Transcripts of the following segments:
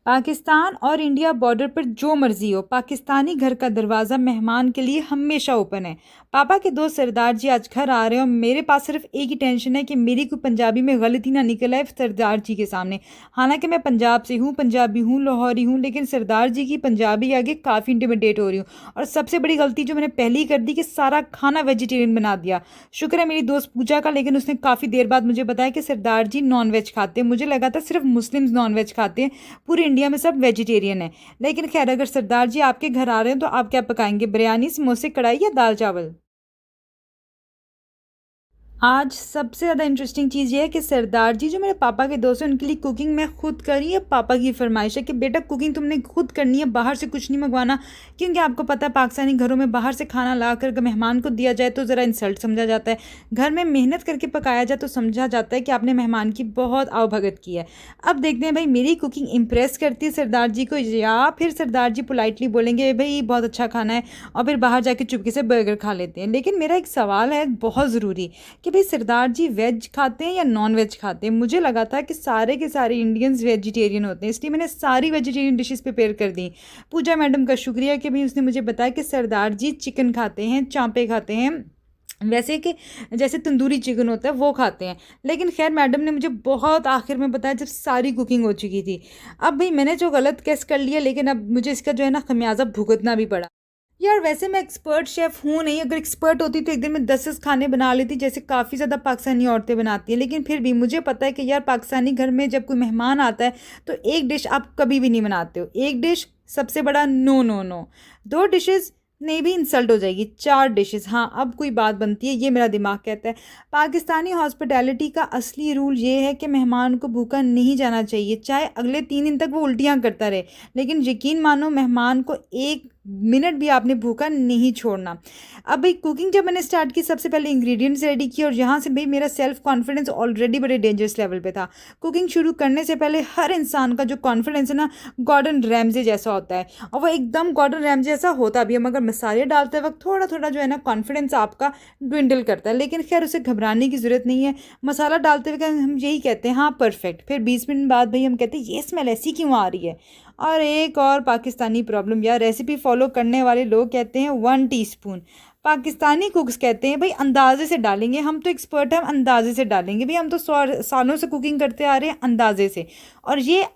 पाकिस्तान और India border पर जो मर्जी हो, पाकिस्तानी घर का दरवाज़ा मेहमान के लिए हमेशा ओपन है। पापा के दोस्त सरदार जी आज घर आ रहे हैं और मेरे पास सिर्फ एक ही टेंशन है कि मेरी कोई पंजाबी में गलती ना निकल आए सरदार जी के सामने। हालांकि मैं पंजाब से हूँ, पंजाबी हूँ, लाहौरी हूँ, लेकिन सरदार जी की पंजाबी आगे काफ़ी इंटिमिडेट हो रही हूँ। और सबसे बड़ी गलती जो मैंने पहली कर दी कि सारा खाना वेजिटेरियन बना दिया। शुक्र है मेरी दोस्त पूजा का, लेकिन उसने काफ़ी देर बाद मुझे बताया कि सरदार जी नॉन वेज खाते हैं। मुझे लगा था सिर्फ मुस्लिम्स नॉन वेज खाते हैं, पूरे इंडिया में सब वेजिटेरियन है। लेकिन खैर, अगर सरदार जी आपके घर आ रहे हैं तो आप क्या पकाएंगे? बिरयानी, समोसे, कढ़ाई या दाल चावल? आज सबसे ज़्यादा इंटरेस्टिंग चीज़ ये है कि सरदार जी जो मेरे पापा के दोस्त हैं उनके लिए कुकिंग मैं खुद करी है। पापा की फरमाइश है कि बेटा कुकिंग तुमने खुद करनी है, बाहर से कुछ नहीं मंगवाना। क्योंकि आपको पता है पाकिस्तानी घरों में बाहर से खाना ला कर मेहमान को दिया जाए तो ज़रा इंसल्ट समझा जाता है। घर में मेहनत करके पकाया जाए तो समझा जाता है कि आपने मेहमान की बहुत आवभगत की है। अब देखते हैं भाई मेरी कुकिंग इम्प्रेस करती है सरदार जी को, या फिर सरदार जी पोलाइटली बोलेंगे भाई बहुत अच्छा खाना है और फिर बाहर जाके चुपके से बर्गर खा लेते हैं। लेकिन मेरा एक सवाल है बहुत ज़रूरी कि भाई सरदार जी वेज खाते हैं या नॉन वेज खाते हैं? मुझे लगा था कि सारे के सारे इंडियंस वेजिटेरियन होते हैं, इसलिए मैंने सारी वेजिटेरियन डिशेस प्रिपेयर कर दी। पूजा मैडम का शुक्रिया कि भाई उसने मुझे बताया कि सरदार जी चिकन खाते हैं, चांपे खाते हैं, वैसे कि जैसे तंदूरी चिकन होता है वो खाते हैं। लेकिन खैर मैडम ने मुझे बहुत आखिर में बताया जब सारी कुकिंग हो चुकी थी। अब भाई मैंने जो गलत कैस कर लिया, लेकिन अब मुझे इसका जो है ना खमियाजा भुगतना भी पड़ा। यार वैसे मैं एक्सपर्ट शेफ़ हूँ नहीं, अगर एक्सपर्ट होती तो एक दिन में 10 खाने बना लेती जैसे काफ़ी ज़्यादा पाकिस्तानी औरतें बनाती हैं। लेकिन फिर भी मुझे पता है कि यार पाकिस्तानी घर में जब कोई मेहमान आता है तो एक डिश आप कभी भी नहीं बनाते हो। एक डिश सबसे बड़ा नो नो नो, दो डिशेस नहीं भी इंसल्ट हो जाएगी, चार डिशेस हाँ अब कोई बात बनती है, ये मेरा दिमाग कहता है। पाकिस्तानी हॉस्पिटैलिटी का असली रूल ये है कि मेहमान को भूखा नहीं जाना चाहिए, चाहे अगले 3 दिन तक वो उल्टियाँ करता रहे। लेकिन यकीन मानो मेहमान को एक मिनट भी आपने भूखा नहीं छोड़ना। अब भाई कुकिंग जब मैंने स्टार्ट की सबसे पहले इंग्रेडिएंट्स रेडी किए और यहाँ से भाई मेरा सेल्फ कॉन्फिडेंस ऑलरेडी बड़े डेंजरस लेवल पे था। कुकिंग शुरू करने से पहले हर इंसान का जो कॉन्फिडेंस है ना गॉर्डन रैमजे जैसा होता है, और वो एकदम गॉर्डन रैमजे जैसा होता भी है, मगर मसाले डालते वक्त थोड़ा थोड़ा जो है ना कॉन्फिडेंस आपका ड्विंडल करता है। लेकिन खैर उसे घबराने की ज़रूरत नहीं है। मसाला डालते हुए हम यही कहते हैं हाँ परफेक्ट, फिर 20 मिनट बाद भाई हम कहते हैं ये स्मेल ऐसी क्यों आ रही है। और एक और पाकिस्तानी प्रॉब्लम यार, रेसिपी फॉलो करने वाले लोग कहते हैं 1 टीस्पून, पाकिस्तानी कुक्स कहते हैं भाई अंदाजे से डालेंगे। हम तो एक्सपर्ट हैं, हम अंदाजे से डालेंगे भाई, हम तो 100 सालों से कुकिंग करते आ रहे हैं अंदाजे से। और ये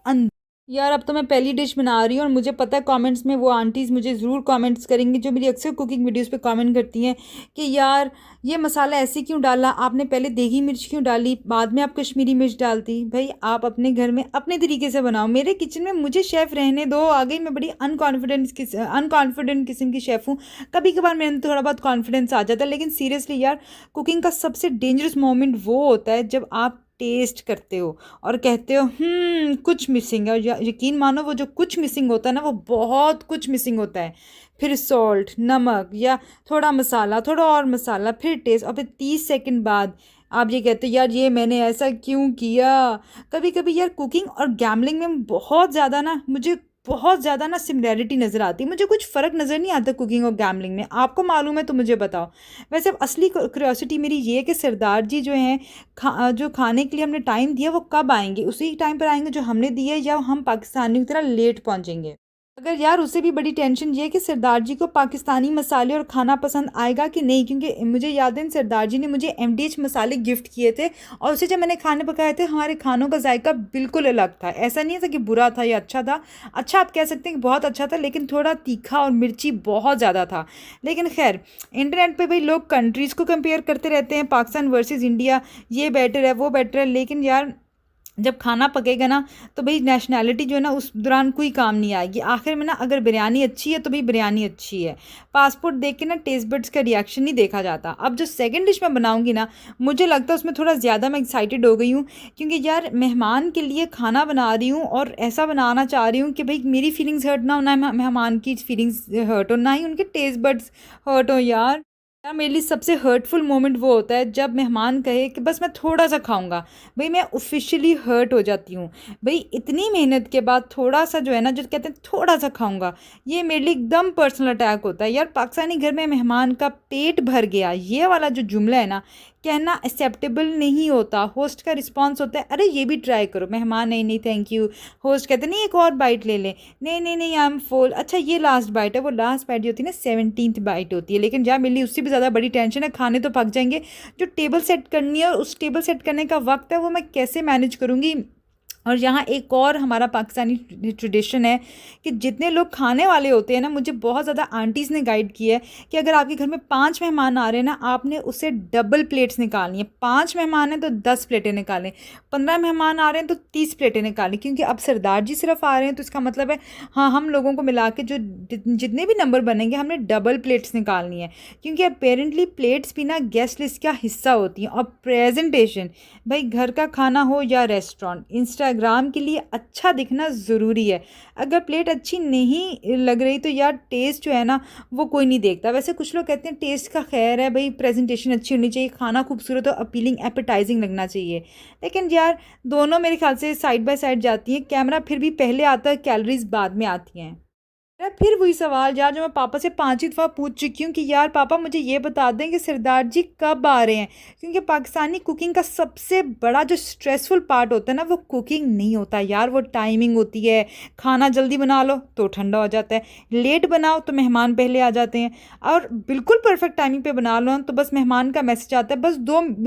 यार अब तो मैं पहली डिश बना रही हूँ और मुझे पता है कमेंट्स में वो आंटीज़ मुझे ज़रूर कमेंट्स करेंगी जो मेरी अक्सर कुकिंग वीडियोस पे कमेंट करती हैं कि यार ये मसाला ऐसे क्यों डाला आपने, पहले देगी मिर्च क्यों डाली, बाद में आप कश्मीरी मिर्च डालती। भाई आप अपने घर में अपने तरीके से बनाओ, मेरे किचन में मुझे शेफ़ रहने दो। आ गई मैं बड़ी अनकॉन्फिडेंट किस्म की शेफ़ हूँ। कभी कभार मेरे अंदर थोड़ा बहुत कॉन्फिडेंस आ जाता है, लेकिन सीरियसली यार कुकिंग का सबसे डेंजरस मोमेंट वो होता है जब आप टेस्ट करते हो और कहते हो कुछ मिसिंग है। और यकीन मानो वो जो कुछ मिसिंग होता है ना वो बहुत कुछ मिसिंग होता है। फिर सॉल्ट, नमक या थोड़ा मसाला, थोड़ा और मसाला, फिर टेस्ट, और फिर 30 सेकंड बाद आप ये कहते हो यार ये मैंने ऐसा क्यों किया। कभी कभी यार कुकिंग और गैम्बलिंग में बहुत ज़्यादा ना सिमिलैरिटी नज़र आती है। मुझे कुछ फ़र्क नज़र नहीं आता कुकिंग और गैम्बलिंग में। आपको मालूम है तो मुझे बताओ। वैसे अब असली क्यूरियोसिटी मेरी ये है कि सरदार जी जो हैं जो खाने के लिए हमने टाइम दिया वो कब आएंगे? उसी टाइम पर आएंगे जो हमने दिया, या हम पाकिस्तानियों की तरह लेट पहुँचेंगे? अगर यार उससे भी बड़ी टेंशन ये है कि सरदार जी को पाकिस्तानी मसाले और खाना पसंद आएगा कि नहीं, क्योंकि मुझे याद है सरदार जी ने मुझे MDH मसाले गिफ्ट किए थे और उसे जब मैंने खाने पकाए थे हमारे खानों का जायका बिल्कुल अलग था। ऐसा नहीं था कि बुरा था या अच्छा था, अच्छा आप कह सकते हैं कि बहुत अच्छा था, लेकिन थोड़ा तीखा और मिर्ची बहुत ज़्यादा था। लेकिन खैर इंटरनेट पर भाई लोग कंट्रीज़ को कंपेयर करते रहते हैं, पाकिस्तान वर्सेज इंडिया, ये बेटर है वो बेटर है। लेकिन यार जब खाना पकेगा ना तो भाई नेशनैलिटी जो है ना उस दौरान कोई काम नहीं आएगी। आखिर में ना अगर बिरयानी अच्छी है तो भाई बिरयानी अच्छी है, पासपोर्ट देख के ना टेस्ट बड्स का रिएक्शन नहीं देखा जाता। अब जो सेकंड डिश मैं बनाऊंगी ना मुझे लगता है उसमें थोड़ा ज़्यादा मैं एक्साइटेड हो गई हूँ, क्योंकि यार मेहमान के लिए खाना बना रही हूँ और ऐसा बनाना चाह रही हूँ कि भाई मेरी फीलिंग्स हर्ट ना हो, ना मेहमान की फीलिंग्स हर्ट हो, ना ही उनके टेस्ट बड्स हर्ट हो। यार मेरे लिए सबसे हर्टफुल मोमेंट वो होता है जब मेहमान कहे कि बस मैं थोड़ा सा खाऊंगा। भाई मैं ऑफिशियली हर्ट हो जाती हूँ। भाई इतनी मेहनत के बाद थोड़ा सा जो है ना, जो कहते हैं थोड़ा सा खाऊंगा, ये मेरे लिए एकदम पर्सनल अटैक होता है। यार पाकिस्तानी घर में मेहमान का पेट भर गया ये वाला जो जुमला है ना, कहना एक्सेप्टेबल नहीं होता। होस्ट का रिस्पॉन्स होता है अरे ये भी ट्राई करो, मेहमान नहीं नहीं थैंक यू। होस्ट कहते नहीं एक और बाइट ले लें, नहीं नहीं नहीं आई एम फुल, अच्छा ये लास्ट बाइट है। वो लास्ट बाइट जो होती है ना 17th बाइट होती है, लेकिन जहाँ मिली उससे भी ज़्यादा बड़ी टेंशन है, खाने तो पक जाएंगे, जो टेबल सेट करनी है और उस टेबल सेट करने का वक्त है वो मैं कैसे मैनेज करूँगी। और यहाँ एक और हमारा पाकिस्तानी ट्रेडिशन है कि जितने लोग खाने वाले होते हैं ना, मुझे बहुत ज़्यादा आंटीज़ ने गाइड किया है कि अगर आपके घर में 5 मेहमान आ रहे हैं ना, आपने उससे डबल प्लेट्स निकालनी है। 5 मेहमान हैं तो 10 प्लेटें निकालें, 15 मेहमान आ रहे हैं तो 30 प्लेटें निकालें, क्योंकि अब सरदार जी सिर्फ आ रहे हैं तो इसका मतलब है हाँ हम लोगों को मिला के जो जितने भी नंबर बनेंगे हमने डबल प्लेट्स निकालनी है, क्योंकि अपेरेंटली प्लेट्स भी ना गेस्ट लिस्ट का हिस्सा होती हैं। और प्रेजेंटेशन, भाई घर का खाना हो या रेस्टोरेंट, इंस्टाग्राम के लिए अच्छा दिखना ज़रूरी है। अगर प्लेट अच्छी नहीं लग रही तो यार टेस्ट जो है ना वो कोई नहीं देखता। वैसे कुछ लोग कहते हैं टेस्ट का खैर है भाई, प्रेजेंटेशन अच्छी होनी चाहिए, खाना खूबसूरत और अपीलिंग एपेटाइजिंग लगना चाहिए, लेकिन यार दोनों मेरे ख्याल से साइड बाय साइड जाती हैं। कैमरा फिर भी पहले आता है, कैलोरीज बाद में आती हैं। यार फिर वही सवाल यार जो मैं पापा से 5 दफ़ा पूछ चुकी हूँ कि यार पापा मुझे ये बता दें कि सरदार जी कब आ रहे हैं, क्योंकि पाकिस्तानी कुकिंग का सबसे बड़ा जो स्ट्रेसफुल पार्ट होता है ना वो कुकिंग नहीं होता यार, वो टाइमिंग होती है। खाना जल्दी बना लो तो ठंडा हो जाता है, लेट बनाओ तो मेहमान पहले आ जाते हैं, और बिल्कुल परफेक्ट टाइमिंग पे बना लो तो बस मेहमान का मैसेज आता है बस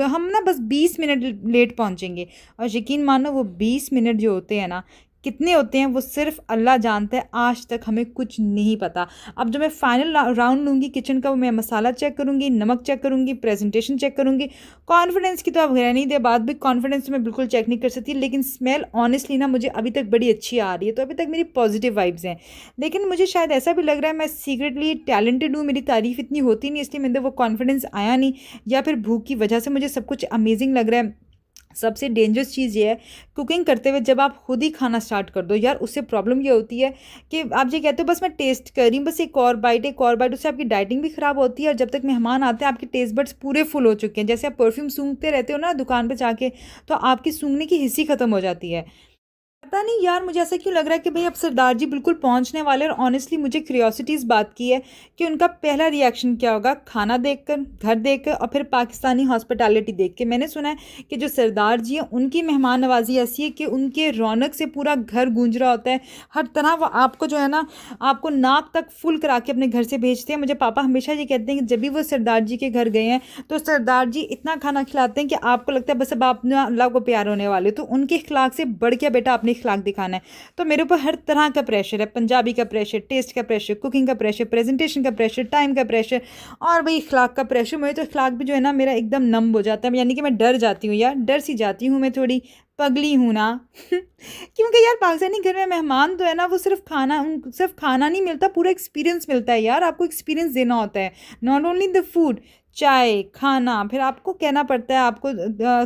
हम ना बस 20 मिनट लेट पहुँचेंगे। और यकीन मानो वो 20 मिनट जो होते हैं ना कितने होते हैं वो सिर्फ अल्लाह जानता है, आज तक हमें कुछ नहीं पता। अब जो मैं फाइनल राउंड लूँगी किचन का, वो मैं मसाला चेक करूँगी, नमक चेक करूँगी, प्रेजेंटेशन चेक करूँगी। कॉन्फिडेंस की तो अब रहने ही दे बात भी, कॉन्फिडेंस तो मैं बिल्कुल चेक नहीं कर सकती, लेकिन स्मेल ऑनेस्टली ना मुझे अभी तक बड़ी अच्छी आ रही है, तो अभी तक मेरी पॉजिटिव वाइब्स हैं। लेकिन मुझे शायद ऐसा भी लग रहा है मैं सीक्रेटली टैलेंटेड हूँ, मेरी तारीफ़ इतनी होती नहीं इसलिए मेरे अंदर वो कॉन्फिडेंस आया नहीं, या फिर भूख की वजह से मुझे सब कुछ अमेजिंग लग रहा है। सबसे डेंजरस चीज़ ये है कुकिंग करते हुए जब आप खुद ही खाना स्टार्ट कर दो यार, उससे प्रॉब्लम ये होती है कि आप ये कहते हो बस मैं टेस्ट कर रही हूँ, बस एक और बाइट एक और बाइट, उससे आपकी डाइटिंग भी ख़राब होती है। और जब तक मेहमान आते हैं आपके टेस्ट बड्स पूरे फुल हो चुके हैं, जैसे आप परफ्यूम सूंघते रहते हो ना दुकान पर जाके, तो आपकी सूंघने की हिस्सी ख़त्म हो जाती है। पता नहीं यार मुझे ऐसा क्यों लग रहा है कि भाई अब सरदार जी बिल्कुल पहुंचने वाले हैं, और ऑनेस्टली मुझे क्यूरियोसिटी इस बात की है कि उनका पहला रिएक्शन क्या होगा, खाना देखकर, घर देखकर, और फिर पाकिस्तानी हॉस्पिटैलिटी देख के। मैंने सुना है कि जो सरदार जी हैं उनकी मेहमान नवाजी ऐसी है कि उनके रौनक से पूरा घर गूंज रहा होता है, हर तरह वो आपको जो है ना आपको नाक तक फुल करा के अपने घर से भेजते हैं। मुझे पापा हमेशा ये कहते हैं कि जब भी वो सरदार जी के घर गए हैं तो सरदार जी इतना खाना खिलाते हैं कि आपको लगता है बस अब आप ना अल्लाह को प्यार होने वाले, तो उनके अखलाक से बढ़ के बेटा अपने अखलाक दिखाना है। तो मेरे ऊपर हर तरह का प्रेशर है, पंजाबी का प्रेशर, टेस्ट का प्रेशर, कुकिंग का प्रेशर, प्रेजेंटेशन का प्रेशर, टाइम का प्रेशर, और भाई अखलाक का प्रेशर। मुझे तो अखलाक भी जो है ना मेरा एकदम नम हो जाता है, यानी कि मैं डर जाती हूँ यार, डर सी जाती हूँ, मैं थोड़ी पगली हूँ ना क्योंकि यार पाकिस्तानी घर में मेहमान तो है ना वो सिर्फ खाना नहीं मिलता, पूरा एक्सपीरियंस मिलता है यार। आपको एक्सपीरियंस देना होता है, नॉट ओनली द फूड, चाय खाना, फिर आपको कहना पड़ता है, आपको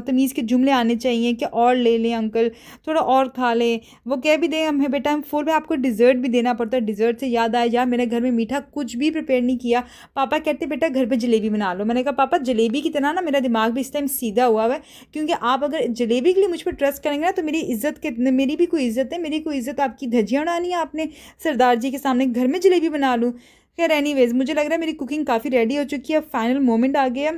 तमीज़ के जुमले आने चाहिए कि और ले लें अंकल, थोड़ा और खा लें, वो कह भी दें हमें बेटा हम फुल में, आपको डिज़र्ट भी देना पड़ता है। डिज़र्ट से याद आया यार मेरे घर में मीठा कुछ भी प्रिपेयर नहीं किया, पापा कहते बेटा घर पे जलेबी बना लो। मैंने कहा पापा जलेबी की तरह ना मेरा दिमाग भी इस टाइम सीधा हुआ है, क्योंकि आप अगर जलेबी के लिए मुझ पर ट्रस्ट करेंगे ना तो मेरी इज्जत के, मेरी भी कोई इज्जत है, मेरी कोई इज्जत आपकी धज्जियाँ उड़ानी है आपने सरदार जी के सामने, घर में जलेबी बना लूँ। खैर एनीवेज मुझे लग रहा है मेरी कुकिंग काफ़ी रेडी हो चुकी है, फाइनल मोमेंट आ गया।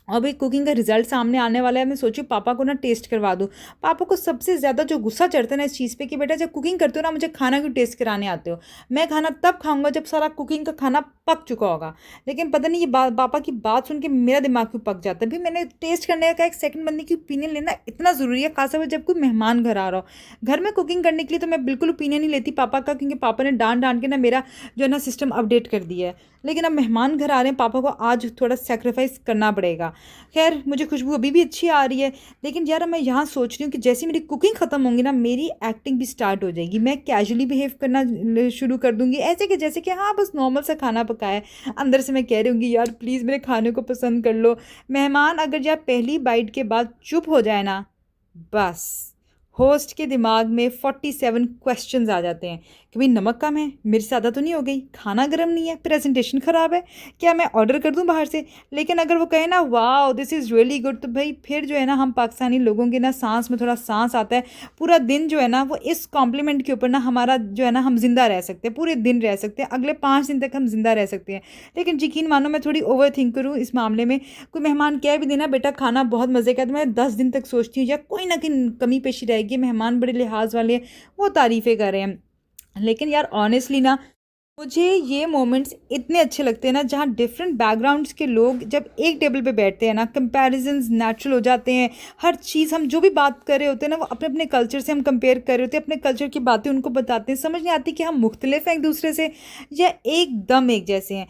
और भाई कुकिंग का रिजल्ट सामने आने वाला है, मैं सोची पापा को ना टेस्ट करवा दूँ। पापा को सबसे ज़्यादा जो गुस्सा चढ़ता है ना इस चीज़ पे कि बेटा जब कुकिंग करते हो ना मुझे खाना क्यों टेस्ट कराने आते हो, मैं खाना तब खाऊंगा जब सारा कुकिंग का खाना पक चुका होगा। लेकिन पता नहीं ये पापा की बात सुन के मेरा दिमाग क्यों पक जाता है। भाई मैंने टेस्ट करने का एक सेकंड बंदे की ओपिनियन लेना इतना ज़रूरी है, खासकर जब कोई मेहमान घर आ रहा हो। घर में कुकिंग करने के लिए तो मैं बिल्कुल ओपिनियन नहीं लेती पापा का, क्योंकि पापा ने डांट डांट के ना मेरा जो है ना सिस्टम अपडेट कर दिया है। लेकिन अब मेहमान घर आ रहे हैं, पापा को आज थोड़ा सेक्रीफाइस करना पड़ेगा। खैर मुझे खुशबू अभी भी अच्छी आ रही है, लेकिन यार मैं यहाँ सोच रही हूँ कि जैसे मेरी कुकिंग ख़त्म होंगी ना मेरी एक्टिंग भी स्टार्ट हो जाएगी। मैं कैजुअली बिहेव करना शुरू कर दूँगी, ऐसे कि जैसे कि हाँ बस नॉर्मल सा खाना पकाया है। अंदर से मैं कह रही हूँगी यार प्लीज़ मेरे खाने को पसंद कर लो। मेहमान अगर यार पहली बाइट के बाद चुप हो जाए ना, बस होस्ट के दिमाग में 47 क्वेश्चंस आ जाते हैं कि भाई नमक कम है, मिर्च ज़्यादा तो नहीं हो गई, खाना गर्म नहीं है, प्रेजेंटेशन ख़राब है, क्या मैं ऑर्डर कर दूं बाहर से। लेकिन अगर वो कहे ना wow this is really good, तो भाई फिर जो है ना हम पाकिस्तानी लोगों के ना सांस में थोड़ा सांस आता है। पूरा दिन जो है ना वो इस कॉम्प्लीमेंट के ऊपर ना हमारा जो है ना हम जिंदा रह सकते हैं, पूरे दिन रह सकते हैं, अगले 5 दिन तक हम जिंदा रह सकते हैं। लेकिन यकीन मानो मैं थोड़ी ओवर थिंक करूँ इस मामले में, कोई मेहमान कह भी देना बेटा खाना बहुत मज़े का है, तो मैं 10 दिन तक सोचती हूँ या कोई ना कोई कमी पेशी रहेगी, मेहमान बड़े लिहाज वाले हैं, वो तारीफ़ें कर रहे हैं। लेकिन यार ऑनेस्टली ना मुझे ये मोमेंट्स इतने अच्छे लगते हैं ना जहाँ डिफरेंट बैकग्राउंड्स के लोग जब एक टेबल पे बैठते हैं ना, कंपैरिजंस नेचुरल हो जाते हैं। हर चीज़ हम जो भी बात कर रहे होते हैं ना वो अपने अपने कल्चर से हम कंपेयर कर रहे होते हैं, अपने कल्चर की बातें उनको बताते हैं। समझ नहीं आती कि हम मुख्तलिफ हैं एक दूसरे से या एकदम एक जैसे हैं।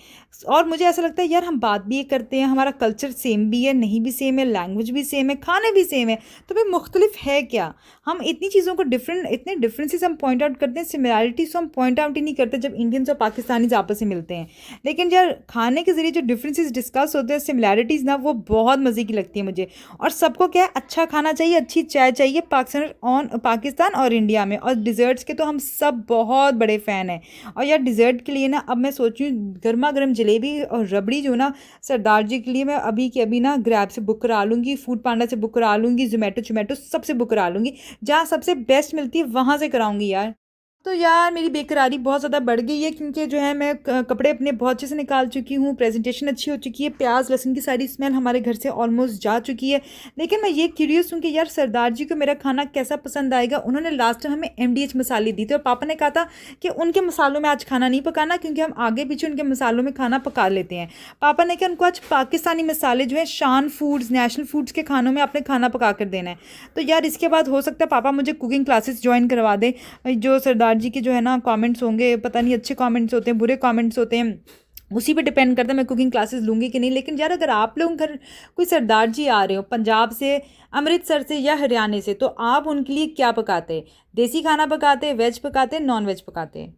और मुझे ऐसा लगता है यार हम बात भी ये करते हैं, हमारा कल्चर सेम भी है, नहीं भी सेम है, लैंग्वेज भी सेम है, खाने भी सेम है, तो भाई मुख्तलिफ है क्या। हम इतनी चीज़ों को इतने डिफरेंसेस हम पॉइंट आउट करते हैं, सिमिलैरिटीज तो हम पॉइंट आउट ही नहीं करते जब इंडियंस और पाकिस्तानीज आपस में मिलते हैं। लेकिन यार खाने के ज़रिए जो डिफरेंसेस डिस्कस होते हैं, सिमिलैरिटीज़ ना, वो बहुत मज़े की लगती है मुझे। और सबको क्या है, अच्छा खाना चाहिए, अच्छी चाय चाहिए, पाकिस्तान और इंडिया में। और डिज़र्ट्स के तो हम सब बहुत बड़े फ़ैन हैं। और यार डिज़र्ट के लिए ना अब मैं सोच रही हूँ गर्मा गर्म जलेबी और रबड़ी जो ना सरदार जी के लिए मैं अभी के अभी ना ग्रैब से बुक करा लूँगी, फूड पांडा से बुक करा लूँगी, जोमेटो सबसे बुक करा लूँगी, जहाँ सबसे बेस्ट मिलती है वहाँ से कराऊंगी यार। तो यार मेरी बेकरारी बहुत ज़्यादा बढ़ गई है, क्योंकि जो है मैं कपड़े अपने बहुत अच्छे से निकाल चुकी हूँ, प्रेजेंटेशन अच्छी हो चुकी है, प्याज लहसुन की सारी स्मेल हमारे घर से ऑलमोस्ट जा चुकी है। लेकिन मैं ये क्यूरियस हूँ कि यार सरदार जी को मेरा खाना कैसा पसंद आएगा। उन्होंने लास्ट टाइम हमें MDH मसाले दी थे और पापा ने कहा था कि उनके मसालों में आज खाना नहीं पकाना, क्योंकि हम आगे पीछे उनके मसालों में खाना पका लेते हैं। पापा ने कहा उनको आज पाकिस्तानी मसाले जो है शान फूड्स, नेशनल फूड्स के खानों में आपने खाना पका कर देना है। तो यार इसके बाद हो सकता है पापा मुझे कुकिंग क्लासेस ज्वाइन करवा दें। जो सरदार जी के जो है ना कमेंट्स होंगे, पता नहीं अच्छे कमेंट्स होते हैं बुरे कमेंट्स होते हैं, उसी पे डिपेंड करता है मैं कुकिंग क्लासेस लूँगी कि नहीं। लेकिन यार अगर आप लोग घर कोई सरदार जी आ रहे हो पंजाब से, अमृतसर से या हरियाणा से, तो आप उनके लिए क्या पकाते हैं? देसी खाना पकाते, वेज पकाते, नॉन वेज पकाते?